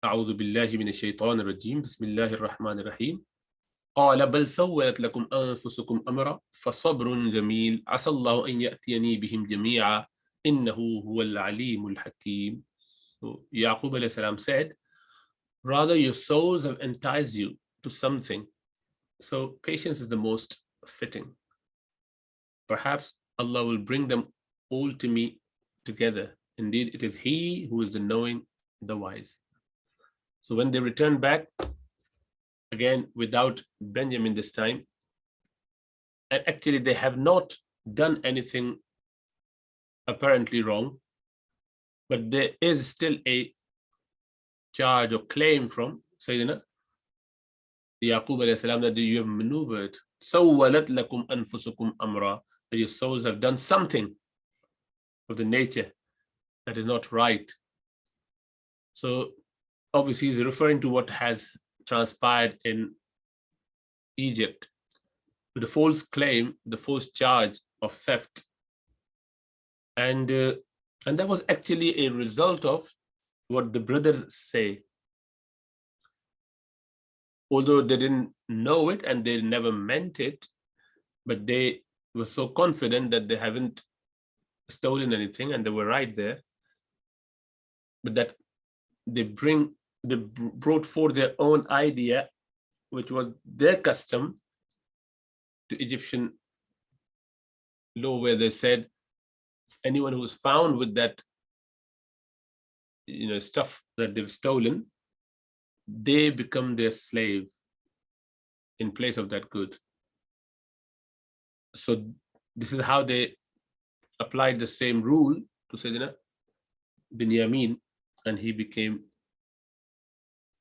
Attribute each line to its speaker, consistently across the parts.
Speaker 1: أعوذ بالله من الشيطان الرجيم بسم الله الرحمن الرحيم قال بل سولت لكم أنفسكم أمرا فصبر جميل عسى الله أن يأتيني بهم جميعا إنه هو العليم الحكيم. So Yaqub alayhi salam said, rather your souls have enticed you to something, so patience is the most fitting. Perhaps Allah will bring them all to me together. Indeed, it is He who is the knowing, the wise. So when they returned back, again without Benjamin this time, and actually they have not done anything apparently wrong, but there is still a charge or claim from Sayyidina Yaqub alayhi salam that you have maneuvered, سَوَّلَتْ لَكُمْ أَنفُسُكُمْ أَمْرًا, that your souls have done something of the nature that is not right. So obviously he's referring to what has transpired in Egypt, with the false claim, the false charge of theft, and that was actually a result of what the brothers say, although they didn't know it and they never meant it, but they were so confident that they haven't stolen anything and they were right there, but that they brought forth their own idea, which was their custom to Egyptian law, where they said anyone who was found with that stuff that they've stolen, they become their slave in place of that good. So this is how they applied the same rule to Sayyidina Binyamin, and he became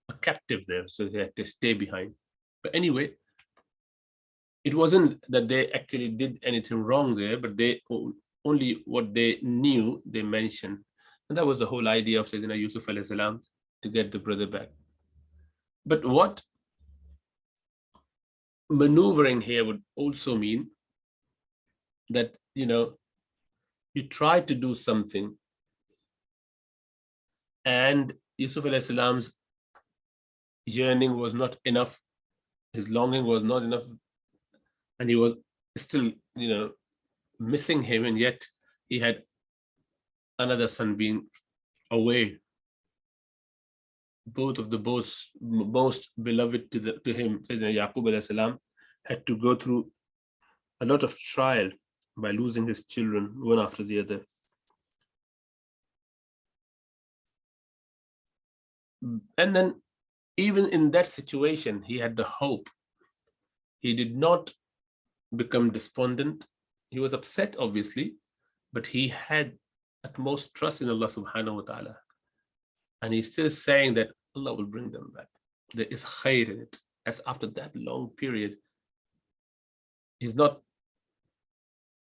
Speaker 1: a captive there, so they had to stay behind. But anyway, it wasn't that they actually did anything wrong there, but they only what they knew they mentioned, and that was the whole idea of Sayyidina Yusuf alayhi salam, to get the brother back. But what maneuvering here would also mean that you try to do something, and Yusuf alayhi salam's yearning was not enough, his longing was not enough, and he was still missing him, and yet he had another son being away, both of the most beloved to him. Yaqub alayhi salam had to go through a lot of trial by losing his children one after the other. And then even in that situation, he had the hope. He did not become despondent. He was upset, obviously, but he had utmost trust in Allah subhanahu wa ta'ala. And he's still saying that Allah will bring them back. There is khair in it. As after that long period, he's not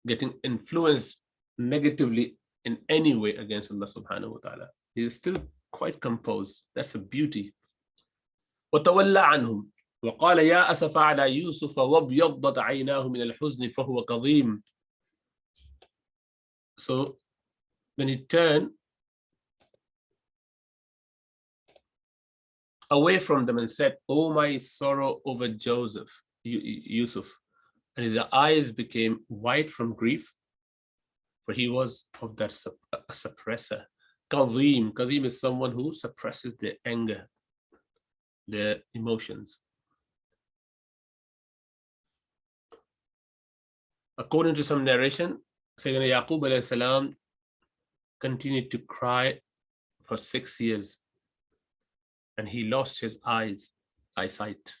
Speaker 1: getting influenced negatively in any way against Allah subhanahu wa ta'ala. He is still quite composed. That's a beauty. وَتَوَلَّى عَنْهُمْ وَقَالَ يَا أَسَفَ عَلَى يُوسُفَ وَابْيَضَّتْ عَيْنَاهُ مِنَ الْحُزْنِ فَهُوَ كَظِيمٌ. So when he turned away from them and said, "Oh, my sorrow over Yusuf," and his eyes became white from grief, for he was of that a suppressor. Kazim is someone who suppresses their anger, their emotions. According to some narration, Sayyidina Yaqub alayhi salam continued to cry for 6 years, and he lost his eyesight.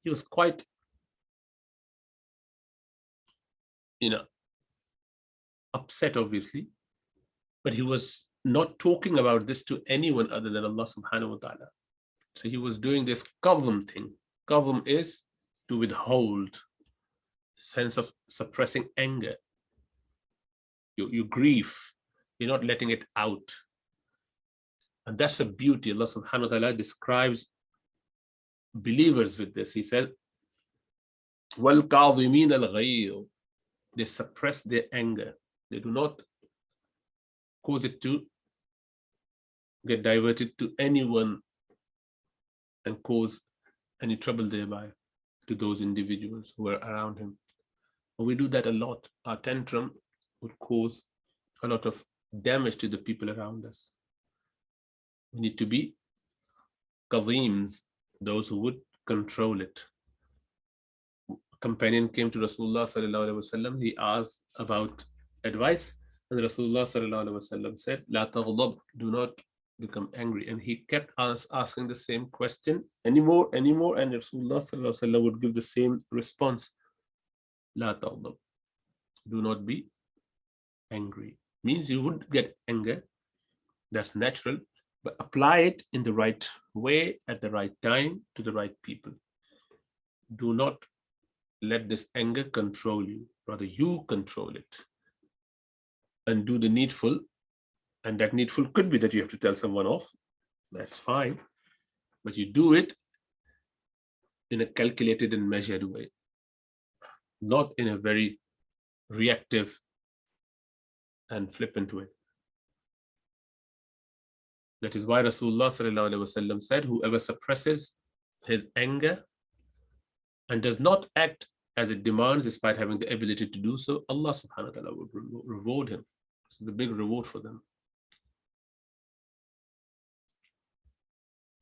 Speaker 1: He was quite, upset, obviously, but he was not talking about this to anyone other than Allah subhanahu wa ta'ala. So he was doing this kazm thing. Kazm is to withhold, sense of suppressing anger. You grief, you're not letting it out. And that's a beauty. Allah subhanahu wa ta'ala describes believers with this. He said, وَالْكَاظِمِينَ الْغَيْظَ. They suppress their anger. They do not cause it to get diverted to anyone and cause any trouble thereby to those individuals who are around him. And we do that a lot. Our tantrum would cause a lot of damage to the people around us. We need to be qadeems, those who would control it. A companion came to Rasulullah sallallahu alaihi wasallam. He asked about advice, and Rasulullah sallallahu alaihi wasallam said, "La taghdab, do not become angry." And he kept asking the same question, anymore, and Rasulullah sallallahu alaihi wasallam would give the same response, "La taghdab, do not be angry." Means you would get anger, that's natural, but apply it in the right way, at the right time, to the right people. Do not let this anger control you, rather you control it and do the needful. And that needful could be that you have to tell someone off, that's fine, but you do it in a calculated and measured way, not in a very reactive and flippant way. That is why Rasulullah sallallahu alaihi wasallam said, whoever suppresses his anger and does not act as it demands despite having the ability to do so, Allah subhanahu wa ta'ala would reward him. It's the big reward for them.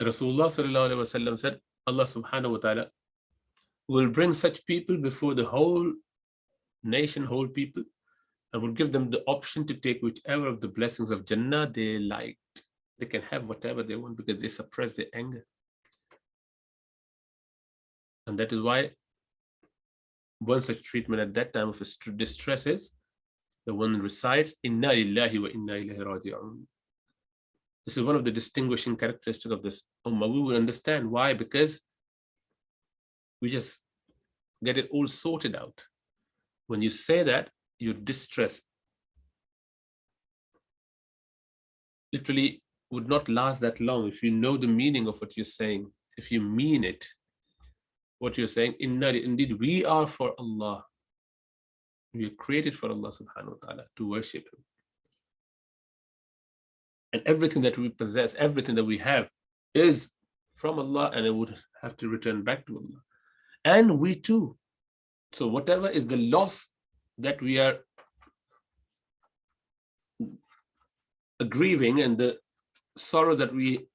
Speaker 1: Rasulullah sallallahu alaihi wasallam said, Allah subhanahu wa ta'ala will bring such people before the whole nation, whole people, and will give them the option to take whichever of the blessings of Jannah they liked. They can have whatever they want because they suppress their anger. And that is why one such treatment at that time of distress is the one recites, Inna lillahi wa inna ilayhi raji'un. This is one of the distinguishing characteristics of this ummah. We will understand why, because we just get it all sorted out. When you say that, your distress literally would not last that long if you know the meaning of what you're saying, if you mean it. What you're saying, indeed, we are for Allah. We are created for Allah subhanahu wa ta'ala to worship Him. And everything that we possess, everything that we have is from Allah, and it would have to return back to Allah. And we too. So whatever is the loss that we are grieving and the sorrow that we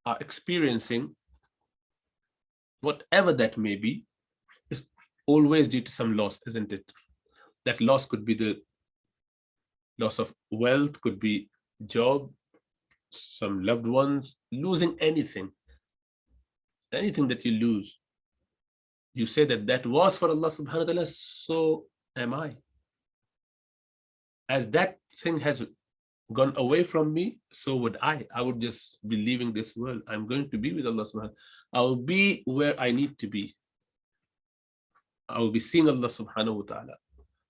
Speaker 1: are experiencing, whatever that may be, is always due to some loss, isn't it? That loss could be the loss of wealth, could be job, some loved ones, losing anything that you lose. You say that that was for Allah subhanahu wa ta'ala, so am I. As that thing has gone away from me, so would I. I would just be leaving this world. I'm going to be with Allah subhanahu wa ta'ala. I will be where I need to be. I will be seeing Allah subhanahu wa ta'ala.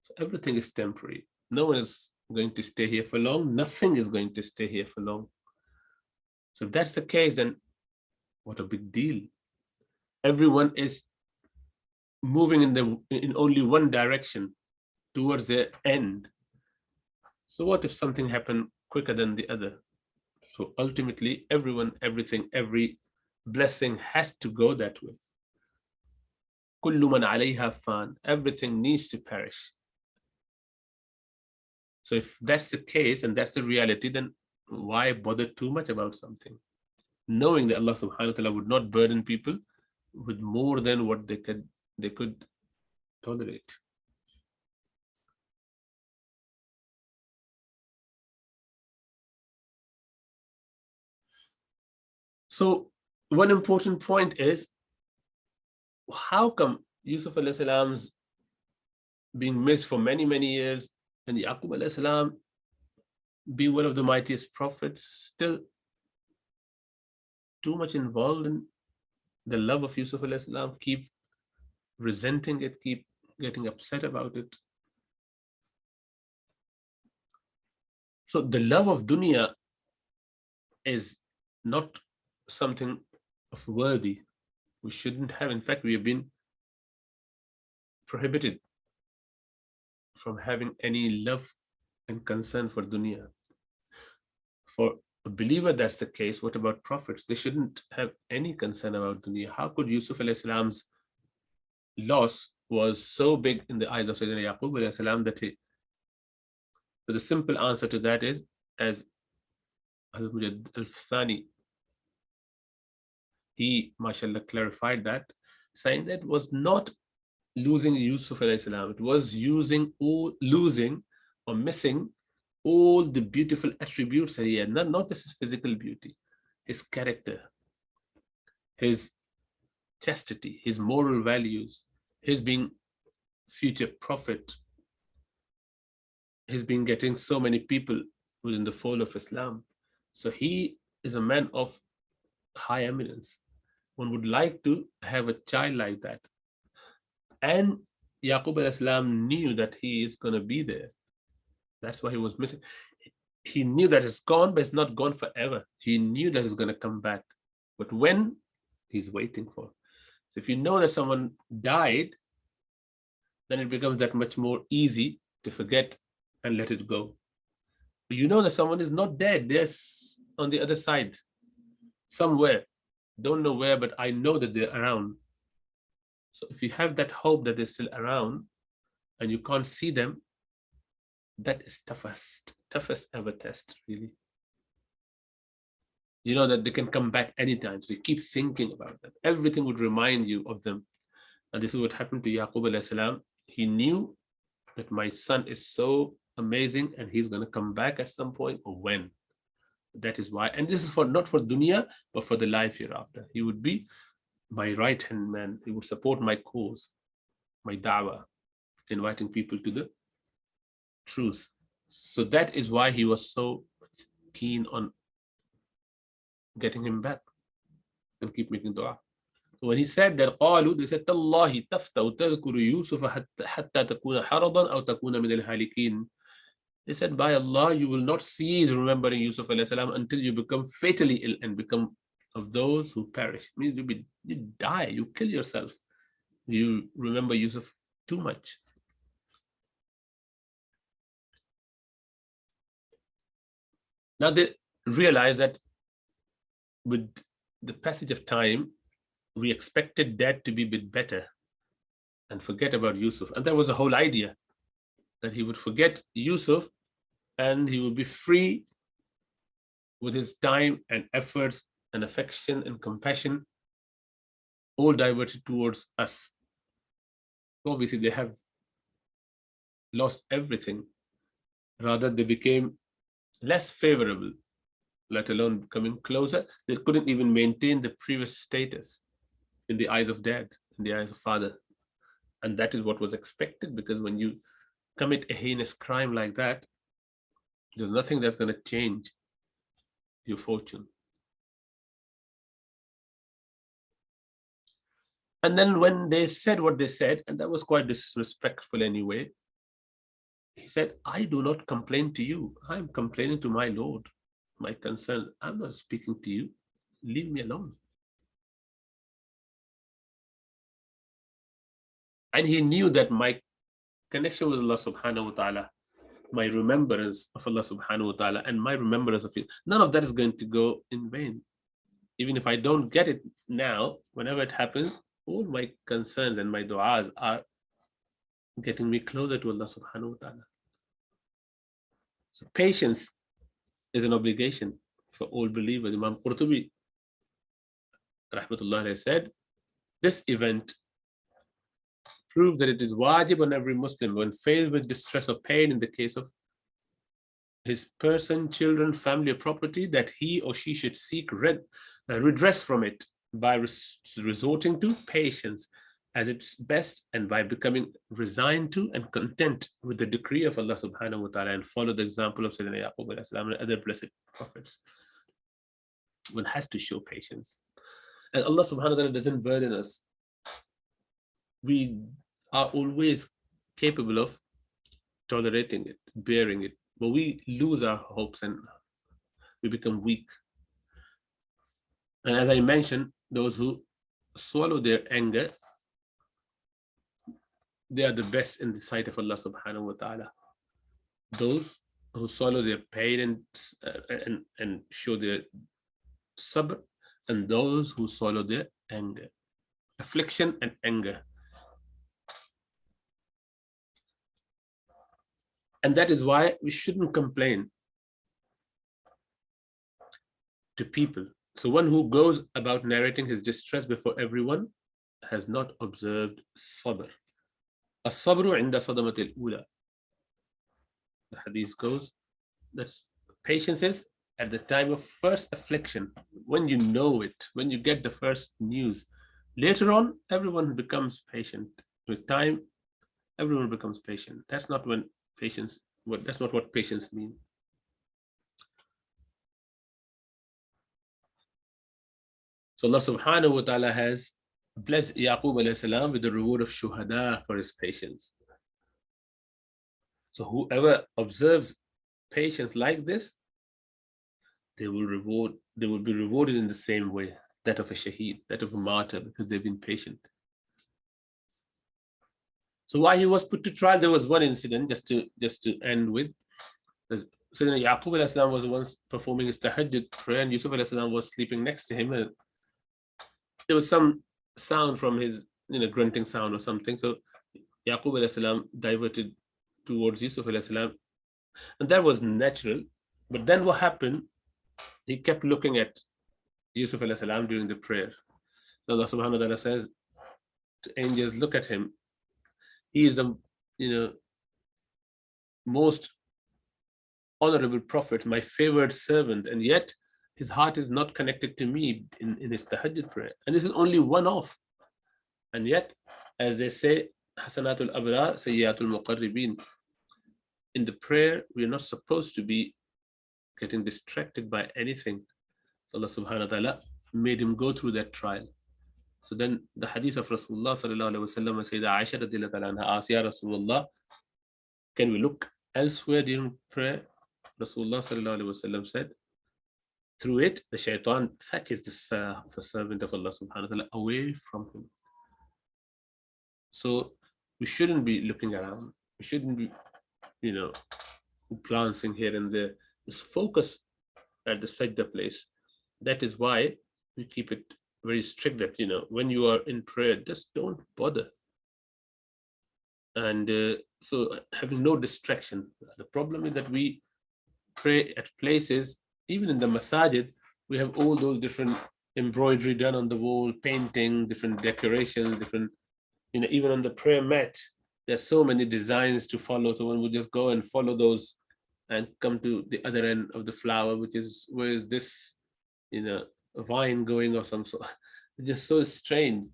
Speaker 1: So everything is temporary. No one is going to stay here for long. Nothing is going to stay here for long. So if that's the case, then what a big deal. Everyone is moving in only one direction towards their end. So what if something happened quicker than the other? So ultimately, everyone, everything, every blessing has to go that way. Kullu man alayha fan. Everything needs to perish. So if that's the case and that's the reality, then why bother too much about something? Knowing that Allah subhanahu wa ta'ala would not burden people with more than what they could tolerate. So one important point is, how come Yusuf alayhi salam's being missed for many, many years, and Yaqub alayhi salam being one of the mightiest prophets, still too much involved in the love of Yusuf alayhi salam, keep resenting it, keep getting upset about it? So the love of dunya is not something of worthy. We shouldn't have. In fact, we have been prohibited from having any love and concern for dunya. For a believer that's the case, what about prophets? They shouldn't have any concern about dunya. How could Yusuf alayhi salam's loss was so big in the eyes of Sayyidina Yaqub alayhi salam that he, so the simple answer to that is, as Hazrat al-Thani, he, mashallah, clarified that, saying that was not losing Yusuf alayhi salam, it was losing or missing all the beautiful attributes that he had, not just his physical beauty, his character, his chastity, his moral values, his being future prophet, his been getting so many people within the fold of Islam. So he is a man of high eminence. One would like to have a child like that. And Yaqub alayhi salam knew that he is going to be there. That's why he was missing. He knew that it's gone, but it's not gone forever. He knew that it's going to come back. But when? He's waiting for. So if you know that someone died, then it becomes that much more easy to forget and let it go. But you know that someone is not dead. They're on the other side, somewhere. Don't know where, but I know that they're around. So if you have that hope that they're still around and you can't see them, that is toughest ever test, really. You know that they can come back anytime. So you keep thinking about them. Everything would remind you of them. And this is what happened to Yaqub alayhi salam. He knew that my son is so amazing and he's going to come back at some point, or when. That is why. And this is for not for dunya, but for the life hereafter. He would be my right-hand man. He would support my cause, my da'wah, inviting people to the truth. So that is why he was so keen on getting him back and keep making dua. So when he said that, قالوا, they said, تالله تفتأ تذكر يوسف حتى تكون حرضا أو تكون من الهالكين. They said, by Allah, you will not cease remembering Yusuf alayhi salam until you become fatally ill and become of those who perish. It means you die, you kill yourself. You remember Yusuf too much. Now they realize that with the passage of time, we expected that to be a bit better and forget about Yusuf. And that was the whole idea, that he would forget Yusuf and he would be free with his time and efforts and affection and compassion, all diverted towards us. Obviously, they have lost everything. Rather, they became less favorable, let alone becoming closer. They couldn't even maintain the previous status in the eyes of dad, in the eyes of father. And that is what was expected, because when you commit a heinous crime like that, there's nothing that's going to change your fortune. And then when they said what they said, and that was quite disrespectful anyway, he said, I do not complain to you. I'm complaining to my Lord, my concern. I'm not speaking to you. Leave me alone. And he knew that my connection with Allah subhanahu wa ta'ala, my remembrance of Allah subhanahu wa ta'ala, and my remembrance of it, none of that is going to go in vain. Even if I don't get it now, whenever it happens, all my concerns and my du'as are getting me closer to Allah subhanahu wa ta'ala. So patience is an obligation for all believers. Imam Qurtubi rahmatullah said, this event proves that it is wajib on every Muslim when faced with distress or pain in the case of his person, children, family, or property, that he or she should seek redress from it by resorting to patience as its best, and by becoming resigned to and content with the decree of Allah subhanahu wa ta'ala, and follow the example of Sayyidina Yaqub alayhi salam and other blessed prophets. One has to show patience. And Allah subhanahu wa ta'ala doesn't burden us. We are always capable of tolerating it, bearing it, but we lose our hopes and we become weak. And as I mentioned, those who swallow their anger, they are the best in the sight of Allah subhanahu wa ta'ala. Those who swallow their pain and show their sabr, and those who swallow their anger, affliction and anger. And that is why we shouldn't complain to people. So one who goes about narrating his distress before everyone has not observed sabr. الصبر عند صدمة الأولى. The hadith goes that patience is at the time of first affliction, when you know it, when you get the first news. Later on, everyone becomes patient. With time, everyone becomes patient. That's not when patience. That's not what patience means. So Allah subhanahu wa ta'ala has blessed Yaqub alayhi salam with the reward of shuhada for his patience. So whoever observes patience like this, they will be rewarded in the same way, that of a shaheed, that of a martyr, because they've been patient. So why he was put to trial, there was one incident just to end with. Sayyidina Yaqub alayhi salam was once performing his tahajjud prayer, and Yusuf alayhi salam was sleeping next to him, and there was some sound from his grunting sound or something. So Yaqub alayhi salam diverted towards Yusuf alayhi salam, and that was natural. But then what happened? He kept looking at Yusuf alayhi salam during the prayer. So Allah subhanahu wa ta'ala says to angels, look at him. He is the most honorable prophet, my favored servant, and yet his heart is not connected to me in his tahajjud prayer. And this is only one off. And yet, as they say, Hasanatul Abrar, Sayyatul Muqarribin. In the prayer, we are not supposed to be getting distracted by anything. So Allah subhanahu wa ta'ala made him go through that trial. So then the hadith of Rasulullah sallallahu alaihi wasallam, Sayyidah Aisha radhiyallahu anha asked, Ya Rasulullah, can we look elsewhere during prayer? Rasulullah sallallahu alaihi wasallam said, through it, the shaitan fetches the servant of Allah subhanahu wa ta'ala away from him. So we shouldn't be looking around. We shouldn't be, glancing here and there. Just focus at the sajda place. That is why we keep it very strict that, when you are in prayer, just don't bother. And so having no distraction. The problem is that we pray at places, even in the masajid, we have all those different embroidery done on the wall, painting, different decorations, different, even on the prayer mat, there's so many designs to follow. So one would just go and follow those and come to the other end of the flower, which is, where is this, vine going or some sort. It's just so strange.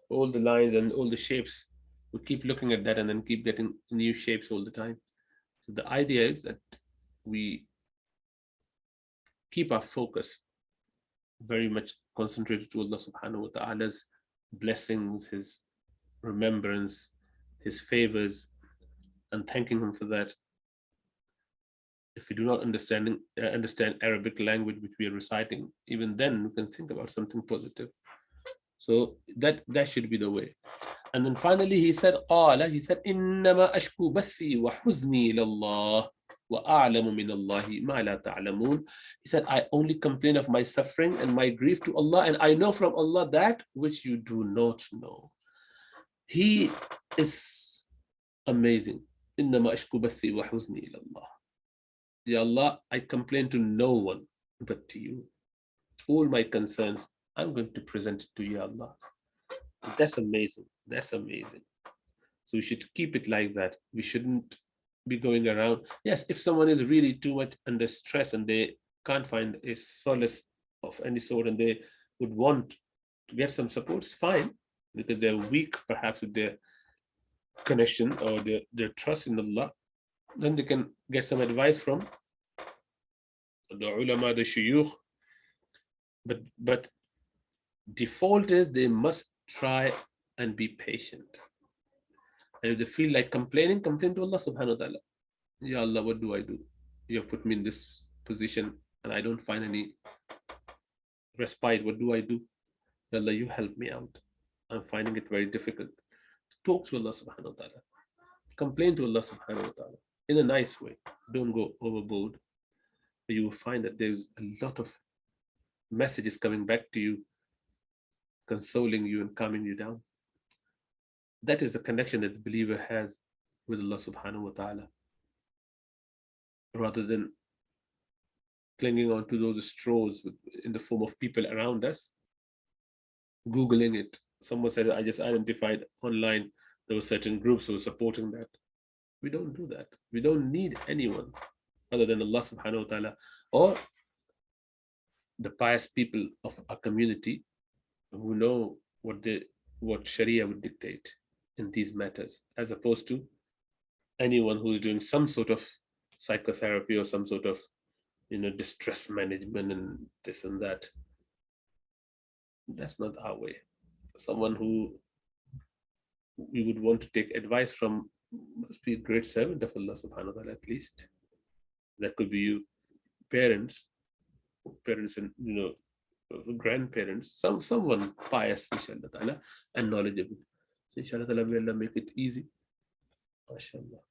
Speaker 1: All the lines and all the shapes. We keep looking at that and then keep getting new shapes all the time. So the idea is that we keep our focus very much concentrated to Allah subhanahu wa ta'ala's blessings, his remembrance, his favors, and thanking him for that. If we do not understand Arabic language which we are reciting, even then we can think about something positive. So that should be the way. And then finally he said, إنما أشكو بثي وحزني إلى الله وأعلم من الله ما لا تعلمون. He said, I only complain of my suffering and my grief to Allah, and I know from Allah that which you do not know. He is amazing. إنما أشكو بثي وحزني إلى الله. Ya Allah, I complain to no one but to you. All my concerns, I'm going to present it to you, Allah. That's amazing. That's amazing. So we should keep it like that. We shouldn't be going around. Yes, if someone is really too much under stress and they can't find a solace of any sort and they would want to get some support, it's fine, because they're weak perhaps with their connection or their trust in Allah. Then they can get some advice from the ulama, the shuyukh. But default is they must try and be patient. And if they feel like complaining, complain to Allah subhanahu wa ta'ala. Ya Allah, what do I do? You have put me in this position and I don't find any respite. What do I do? Ya Allah, you help me out. I'm finding it very difficult. Talk to Allah subhanahu wa ta'ala. Complain to Allah subhanahu wa ta'ala. in a nice way. Don't go overboard. You will find that there's a lot of messages coming back to you, consoling you and calming you down. That is the connection that the believer has with Allah subhanahu wa ta'ala, rather than clinging on to those straws in the form of people around us, Googling it. Someone said, I just identified online there were certain groups who were supporting that. We don't do that. We don't need anyone other than Allah subhanahu wa ta'ala or the pious people of our community who know what Sharia would dictate in these matters, as opposed to anyone who is doing some sort of psychotherapy or some sort of distress management and this and that. That's not our way. Someone who we would want to take advice from must be a great servant of Allah subhanahu wa ta'ala at least. That could be you, parents and grandparents, someone pious, inshallah ta'ala, and knowledgeable. So inshallah ta'ala, may Allah make it easy. MashaAllah.